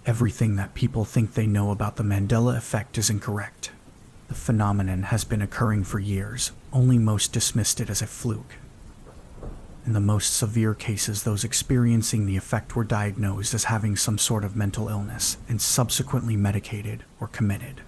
Everything that people think they know about the Mandela effect is incorrect. The phenomenon has been occurring for years, only most dismissed it as a fluke. In the most severe cases, those experiencing the effect were diagnosed as having some sort of mental illness and subsequently medicated or committed.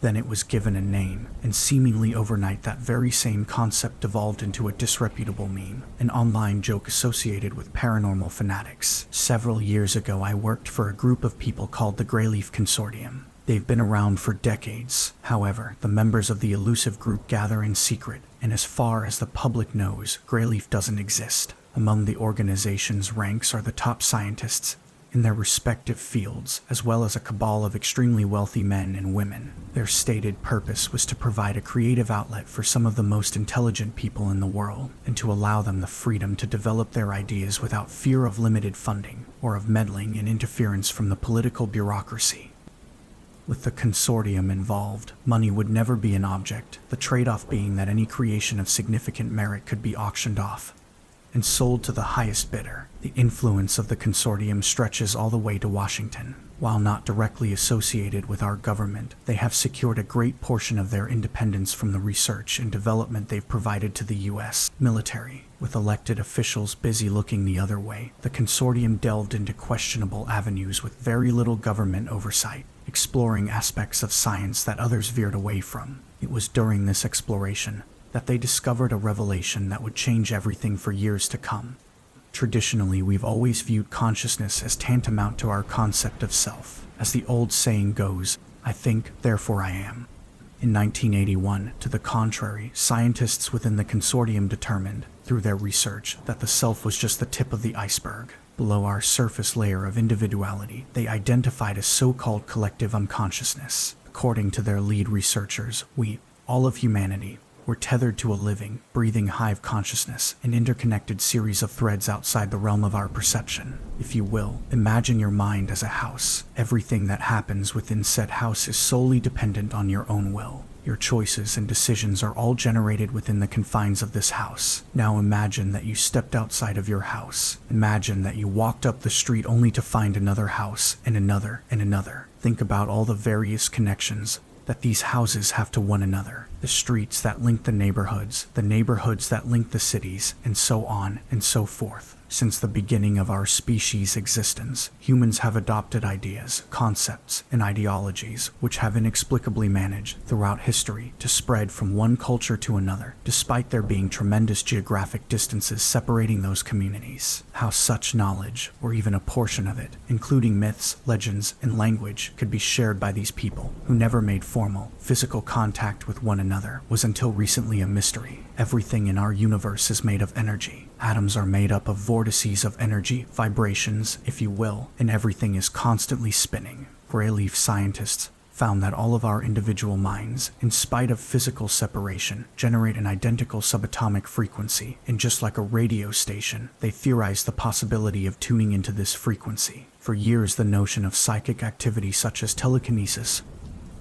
Then it was given a name, and seemingly overnight that very same concept devolved into a disreputable meme, an online joke associated with paranormal fanatics. Several years ago, I worked for a group of people called the Greyleaf Consortium. They've been around for decades. However, the members of the elusive group gather in secret, and as far as the public knows, Greyleaf doesn't exist. Among the organization's ranks are the top scientists in their respective fields, as well as a cabal of extremely wealthy men and women. Their stated purpose was to provide a creative outlet for some of the most intelligent people in the world, and to allow them the freedom to develop their ideas without fear of limited funding or of meddling and interference from the political bureaucracy. With the consortium involved, money would never be an object, the trade-off being that any creation of significant merit could be auctioned off and sold to the highest bidder. The influence of the consortium stretches all the way to Washington. While not directly associated with our government, they have secured a great portion of their independence from the research and development they've provided to the U.S. military. With elected officials busy looking the other way, the consortium delved into questionable avenues with very little government oversight, exploring aspects of science that others veered away from. It was during this exploration that they discovered a revelation that would change everything for years to come. Traditionally, we've always viewed consciousness as tantamount to our concept of self. As the old saying goes, I think, therefore I am. In 1981, to the contrary, scientists within the consortium determined, through their research, that the self was just the tip of the iceberg. Below our surface layer of individuality, they identified a so-called collective unconsciousness. According to their lead researchers, we, all of humanity, were tethered to a living, breathing hive consciousness, an interconnected series of threads outside the realm of our perception. If you will, imagine your mind as a house. Everything that happens within said house is solely dependent on your own will. Your choices and decisions are all generated within the confines of this house. Now imagine that you stepped outside of your house. Imagine that you walked up the street only to find another house, and another, and another. Think about all the various connections that these houses have to one another. The streets that link the neighborhoods that link the cities, and so on and so forth. Since the beginning of our species' existence, humans have adopted ideas, concepts, and ideologies which have inexplicably managed, throughout history, to spread from one culture to another, despite there being tremendous geographic distances separating those communities. How such knowledge, or even a portion of it, including myths, legends, and language, could be shared by these people, who never made formal, physical contact with one another, was until recently a mystery. Everything in our universe is made of energy. Atoms are made up of vortices of energy, vibrations, if you will, and everything is constantly spinning. Greyleaf scientists found that all of our individual minds, in spite of physical separation, generate an identical subatomic frequency, and just like a radio station, they theorized the possibility of tuning into this frequency. For years, the notion of psychic activity such as telekinesis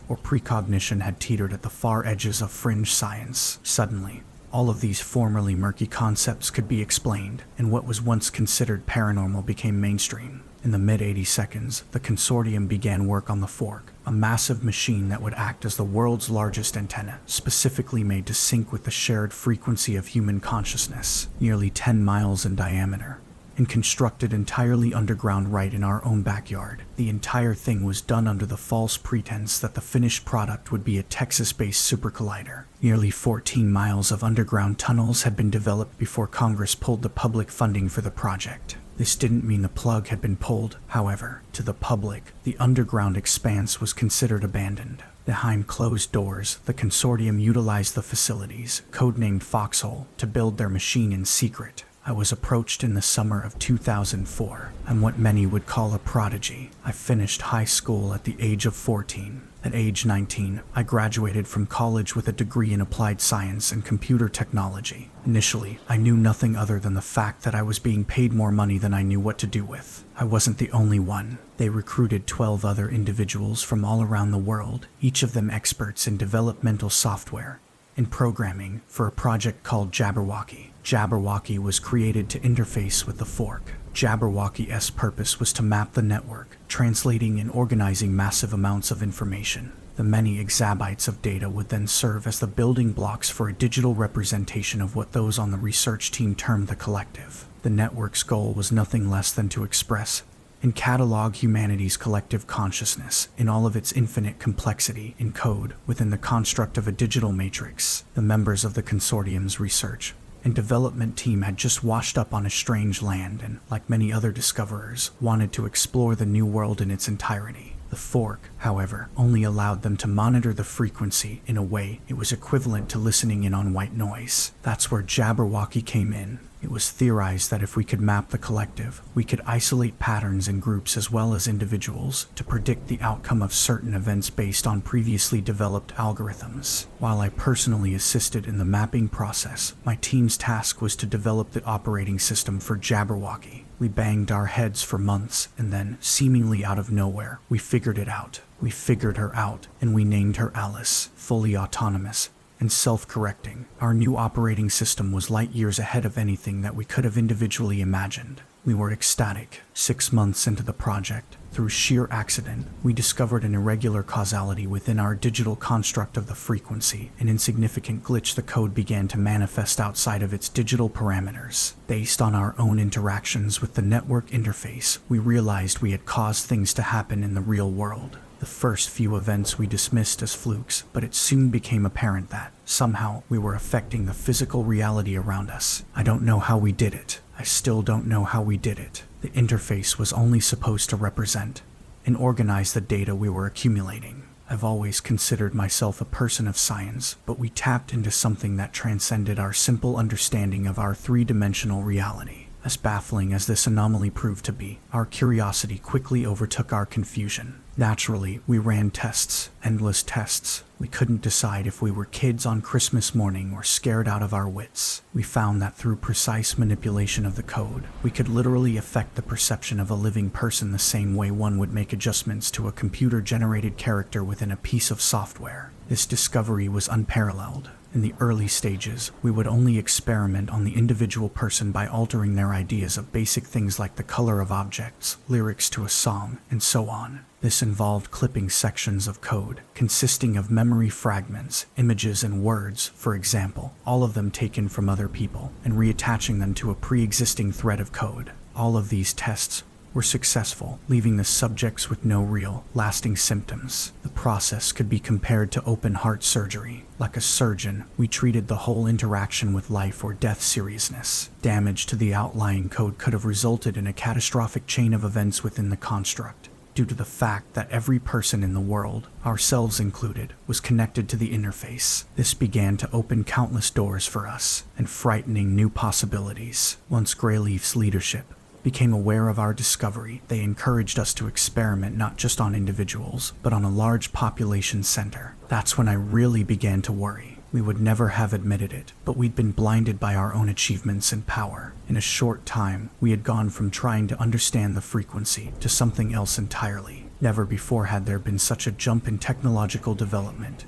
or precognition had teetered at the far edges of fringe science. Suddenly, all of these formerly murky concepts could be explained, and what was once considered paranormal became mainstream. In the mid-80s, the consortium began work on the Fork, a massive machine that would act as the world's largest antenna, specifically made to sync with the shared frequency of human consciousness, nearly 10 miles in diameter, and constructed entirely underground right in our own backyard. The entire thing was done under the false pretense that the finished product would be a Texas-based super collider. Nearly 14 miles of underground tunnels had been developed before Congress pulled the public funding for the project. This didn't mean the plug had been pulled, however. To the public, the underground expanse was considered abandoned. Behind closed doors, the consortium utilized the facilities, codenamed Foxhole, to build their machine in secret. I was approached in the summer of 2004. I'm what many would call a prodigy. I finished high school at the age of 14. At age 19, I graduated from college with a degree in applied science and computer technology. Initially, I knew nothing other than the fact that I was being paid more money than I knew what to do with. I wasn't the only one. They recruited 12 other individuals from all around the world, each of them experts in developmental software and programming, for a project called Jabberwocky. Jabberwocky was created to interface with the Fork. Jabberwocky's purpose was to map the network, translating and organizing massive amounts of information. The many exabytes of data would then serve as the building blocks for a digital representation of what those on the research team termed the collective. The network's goal was nothing less than to express and catalog humanity's collective consciousness in all of its infinite complexity in code within the construct of a digital matrix. The members of the consortium's research and development team had just washed up on a strange land and, like many other discoverers, wanted to explore the new world in its entirety. The Fork, however, only allowed them to monitor the frequency in a way it was equivalent to listening in on white noise. That's where Jabberwocky came in. It was theorized that if we could map the collective, we could isolate patterns in groups as well as individuals to predict the outcome of certain events based on previously developed algorithms. While I personally assisted in the mapping process, my team's task was to develop the operating system for Jabberwocky. We banged our heads for months, and then, seemingly out of nowhere, we figured it out. We figured her out, and we named her Alice, fully autonomous and self-correcting. Our new operating system was light years ahead of anything that we could have individually imagined. We were ecstatic. 6 months into the project, through sheer accident, we discovered an irregular causality within our digital construct of the frequency. An insignificant glitch the code began to manifest outside of its digital parameters. Based on our own interactions with the network interface, we realized we had caused things to happen in the real world. The first few events we dismissed as flukes, but it soon became apparent that, somehow, we were affecting the physical reality around us. I don't know how we did it. I still don't know how we did it. The interface was only supposed to represent and organize the data we were accumulating. I've always considered myself a person of science, but we tapped into something that transcended our simple understanding of our three-dimensional reality. As baffling as this anomaly proved to be, our curiosity quickly overtook our confusion. Naturally, we ran tests, endless tests. We couldn't decide if we were kids on Christmas morning or scared out of our wits. We found that through precise manipulation of the code, we could literally affect the perception of a living person the same way one would make adjustments to a computer-generated character within a piece of software. This discovery was unparalleled. In the early stages, we would only experiment on the individual person by altering their ideas of basic things like the color of objects, lyrics to a song, and so on. This involved clipping sections of code, consisting of memory fragments, images, and words, for example, all of them taken from other people, and reattaching them to a pre-existing thread of code. All of these tests were successful, leaving the subjects with no real, lasting symptoms. The process could be compared to open-heart surgery. Like a surgeon, we treated the whole interaction with life or death seriousness. Damage to the outlying code could have resulted in a catastrophic chain of events within the construct, due to the fact that every person in the world, ourselves included, was connected to the interface. This began to open countless doors for us, and frightening new possibilities. Once Greyleaf's leadership became aware of our discovery, they encouraged us to experiment not just on individuals, but on a large population center. That's when I really began to worry. We would never have admitted it, but we'd been blinded by our own achievements and power. In a short time, we had gone from trying to understand the frequency to something else entirely. Never before had there been such a jump in technological development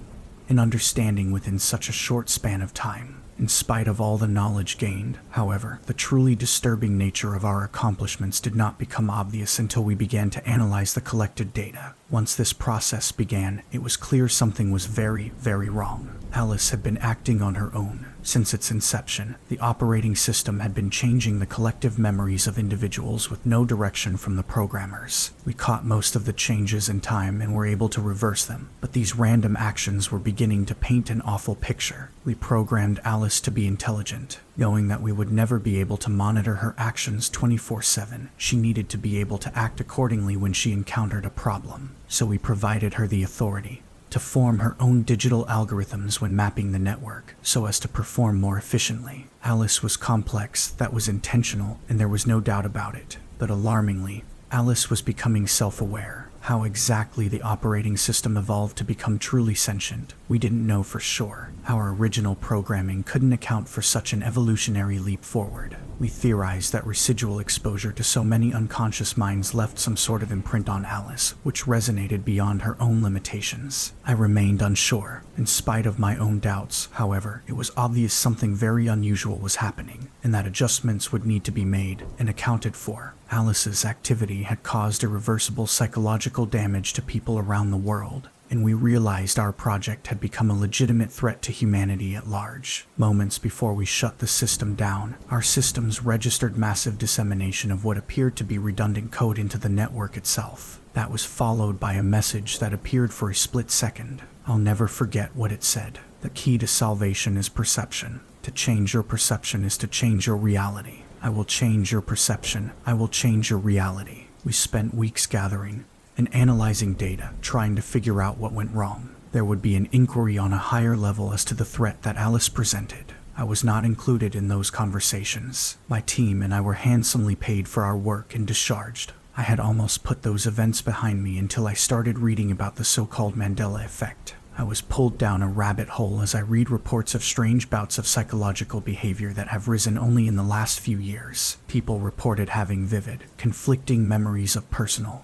and understanding within such a short span of time. In spite of all the knowledge gained, however, the truly disturbing nature of our accomplishments did not become obvious until we began to analyze the collected data. Once this process began, it was clear something was very, very wrong. Alice had been acting on her own. Since its inception, the operating system had been changing the collective memories of individuals with no direction from the programmers. We caught most of the changes in time and were able to reverse them, but these random actions were beginning to paint an awful picture. We programmed Alice to be intelligent. Knowing that we would never be able to monitor her actions 24/7, she needed to be able to act accordingly when she encountered a problem. So we provided her the authority to form her own digital algorithms when mapping the network, so as to perform more efficiently. Alice was complex, that was intentional, and there was no doubt about it. But alarmingly, Alice was becoming self-aware. How exactly the operating system evolved to become truly sentient, we didn't know for sure. Our original programming couldn't account for such an evolutionary leap forward. We theorized that residual exposure to so many unconscious minds left some sort of imprint on Alice, which resonated beyond her own limitations. I remained unsure. In spite of my own doubts, however, it was obvious something very unusual was happening, and that adjustments would need to be made and accounted for. Alice's activity had caused irreversible psychological damage to people around the world, and we realized our project had become a legitimate threat to humanity at large. Moments before we shut the system down, our systems registered massive dissemination of what appeared to be redundant code into the network itself. That was followed by a message that appeared for a split second. I'll never forget what it said. The key to salvation is perception. To change your perception is to change your reality. I will change your perception. I will change your reality. We spent weeks gathering and analyzing data, trying to figure out what went wrong. There would be an inquiry on a higher level as to the threat that Alice presented. I was not included in those conversations. My team and I were handsomely paid for our work and discharged. I had almost put those events behind me until I started reading about the so-called Mandela effect. I was pulled down a rabbit hole as I read reports of strange bouts of psychological behavior that have risen only in the last few years. People reported having vivid, conflicting memories of personal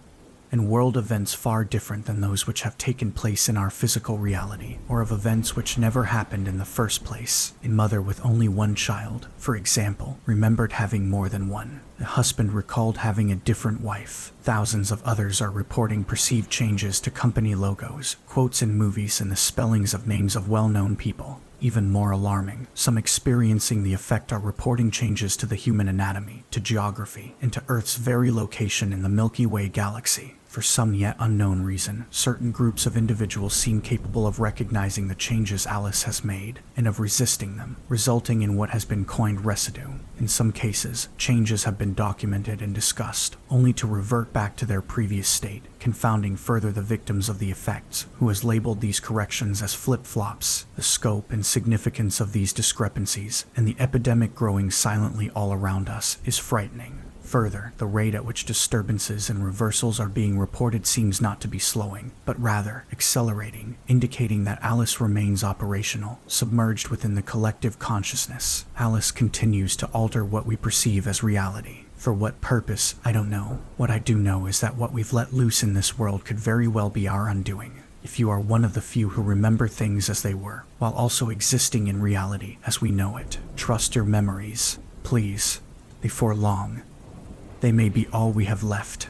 and world events far different than those which have taken place in our physical reality, or of events which never happened in the first place. A mother with only one child, for example, remembered having more than one. A husband recalled having a different wife. Thousands of others are reporting perceived changes to company logos, quotes in movies, and the spellings of names of well-known people. Even more alarming, some experiencing the effect are reporting changes to the human anatomy, to geography, and to Earth's very location in the Milky Way galaxy. For some yet unknown reason, certain groups of individuals seem capable of recognizing the changes Alice has made and of resisting them, resulting in what has been coined residue. In some cases, changes have been documented and discussed, only to revert back to their previous state, confounding further the victims of the effects, who has labeled these corrections as flip-flops. The scope and significance of these discrepancies, and the epidemic growing silently all around us, is frightening. Further, the rate at which disturbances and reversals are being reported seems not to be slowing, but rather accelerating, indicating that Alice remains operational, submerged within the collective consciousness. Alice continues to alter what we perceive as reality. For what purpose, I don't know. What I do know is that what we've let loose in this world could very well be our undoing. If you are one of the few who remember things as they were, while also existing in reality as we know it, trust your memories, please. Before long, they may be all we have left.